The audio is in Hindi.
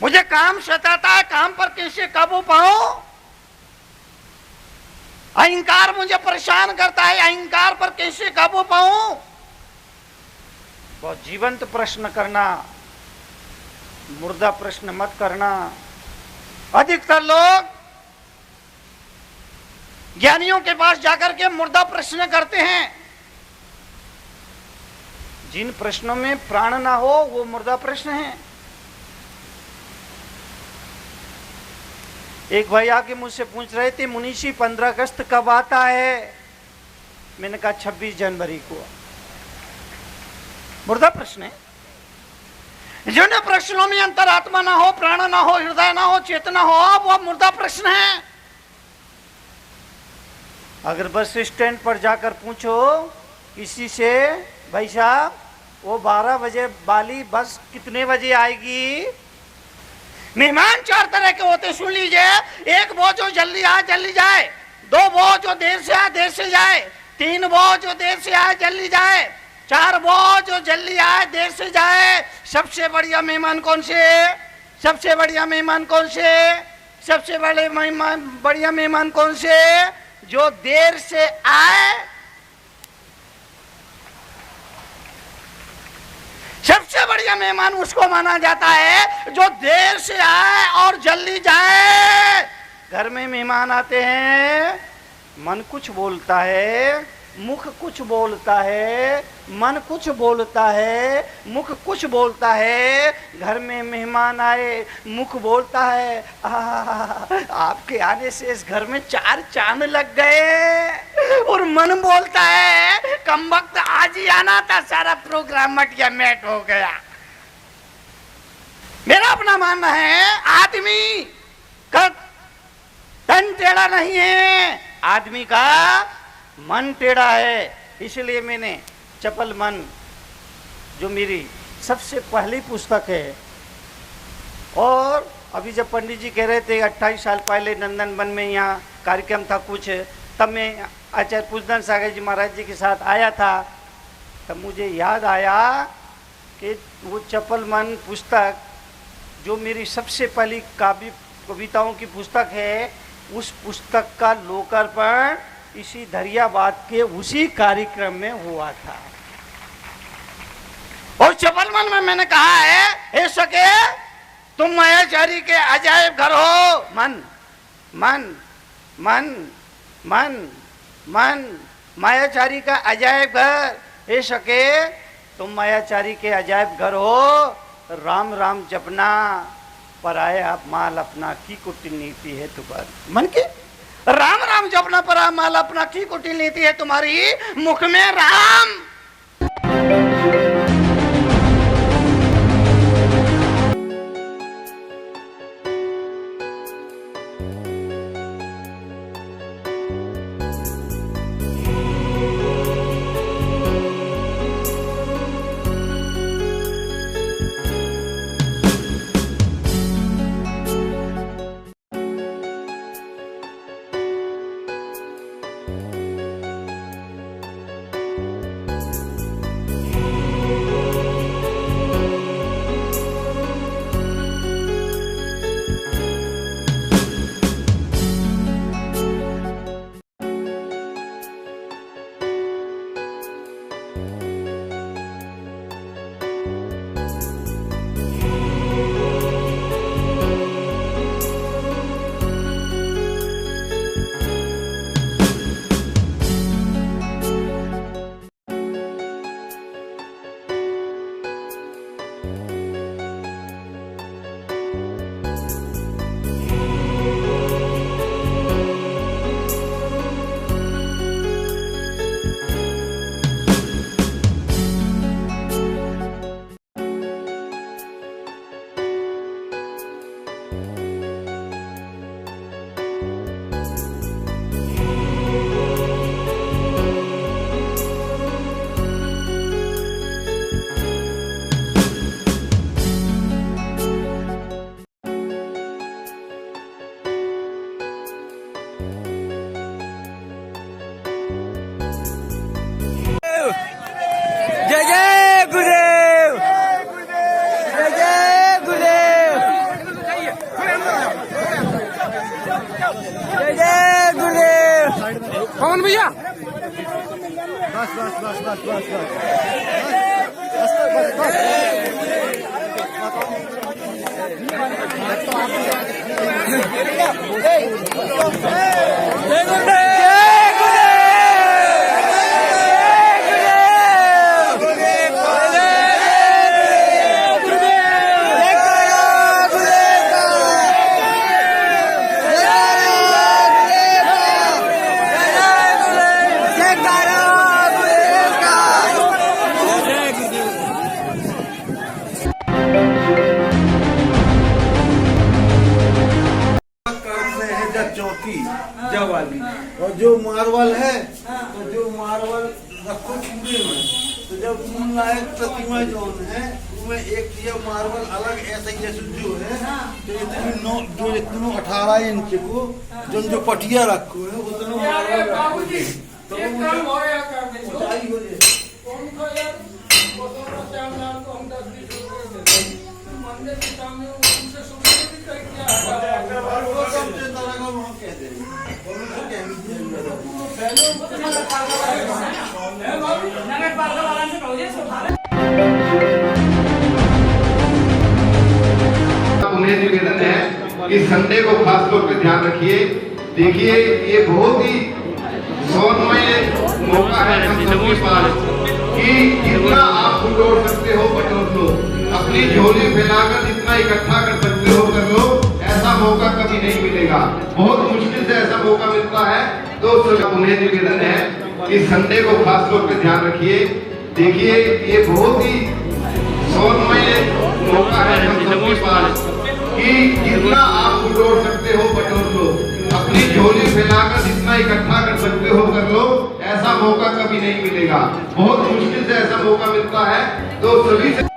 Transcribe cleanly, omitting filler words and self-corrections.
मुझे काम सताता है, काम पर कैसे काबू पाऊं? अहंकार मुझे परेशान करता है, अहंकार पर कैसे काबू पाऊं? बहुत जीवंत प्रश्न करना, मुर्दा प्रश्न मत करना। अधिकतर लोग ज्ञानियों के पास जाकर के मुर्दा प्रश्न करते हैं। जिन प्रश्नों में प्राण ना हो वो मुर्दा प्रश्न है। एक भाई आके मुझसे पूछ रहे थे, मुनीषी 15 अगस्त कब आता है? मैंने कहा 26 जनवरी को। मुर्दा प्रश्न है। जिन प्रश्नों में अंतरात्मा ना हो, प्राण ना हो, हृदय ना हो, चेतना हो, वो मुर्दा प्रश्न है। अगर बस स्टैंड पर जाकर पूछो किसी से, भाई साहब वो 12 बजे वाली बस कितने बजे आएगी? मेहमान 4 तरह के होते, सुन लीजिए। एक वो जो जल्दी आए जल्दी जाए, 2 वो जो देर से आए देर से जाए, 3 वो जो देर से आए जल्दी जाए, 4 वो जो जल्दी आए देर से जाए। सबसे बढ़िया मेहमान कौन से? सबसे बढ़िया मेहमान कौन से? सबसे बढ़िया मेहमान कौन से? जो देर से आए। सबसे बढ़िया मेहमान उसको माना जाता है जो देर से आए और जल्दी जाए। घर में मेहमान आते हैं, मन कुछ बोलता है, मुख कुछ बोलता है, मन कुछ बोलता है, मुख कुछ बोलता है। घर में मेहमान आए, मुख बोलता है, आपके आने से इस घर में 4 चांद लग गए, और मन बोलता है कम वक्त आज ही आना था, सारा प्रोग्राम मटिया मेट हो गया। मेरा अपना मानना है, आदमी का तन टेढ़ा नहीं है, आदमी का मन टेढ़ा है। इसलिए मैंने चपल मन, जो मेरी सबसे पहली पुस्तक है, और अभी जब पंडित जी कह रहे थे 28 साल पहले नंदन वन में यहाँ कार्यक्रम था कुछ, तब मैं आचार्य पूजन सागर जी महाराज जी के साथ आया था। तब मुझे याद आया कि वो चपल मन पुस्तक जो मेरी सबसे पहली कविताओं की पुस्तक है, उस पुस्तक का लोकार्पण इसी दरियाबाद के उसी कार्यक्रम में हुआ था। और चपल मन में मैंने कहा है, हे सके तुम मायाचारी के अजायब घर हो। मन मन मन मन मन मायाचारी का अजायब घर। हे सके तुम मायाचारी के अजायब घर हो। राम राम जपना पराया माल अपना, की कुटिल नीति है तुम्हारी। मन की राम राम जपना पराया माल अपना, की कुटिल नीति है तुम्हारी। मुख में राम। चौकी जब वाली और जो मार्बल है तो जो मार्बल रखो पूरे में, तो जब मूल लायक प्रतिमा जो है उसमें एक ये मार्बल अलग ऐसे जैसे जो है तो इतनी जो इतनो 18 इंच को जो पटिया रखो है उतना मार्बल रखो तो ऊंचाई हो जाए। उन्हें निवेदन है कि संडे को खास तौर पे ध्यान रखिए। देखिए ये बहुत ही सौम्य मौका है हम सबके पास कि जितना आप जोड़ सकते हो बटोर लो, अपनी झोली फैलाकर जितना इकट्ठा कर सकते हो कर लो। ऐसा मौका कभी नहीं मिलेगा, बहुत मुश्किल से ऐसा मौका मिलता है। तो उन्हें निवेदन है कि संडे को खास तौर पे ध्यान रखिए। देखिए ये बहुत ही सौम्य मौका है हम सबके पास कि जितना आप जोड़ सकते हो बटोर लो, अपनी झोली फैलाकर जितना इकट्ठा कर सकते हो कर लो। ऐसा मौका कभी नहीं मिलेगा, बहुत मुश्किल से ऐसा मौका मिलता है। तो सभी से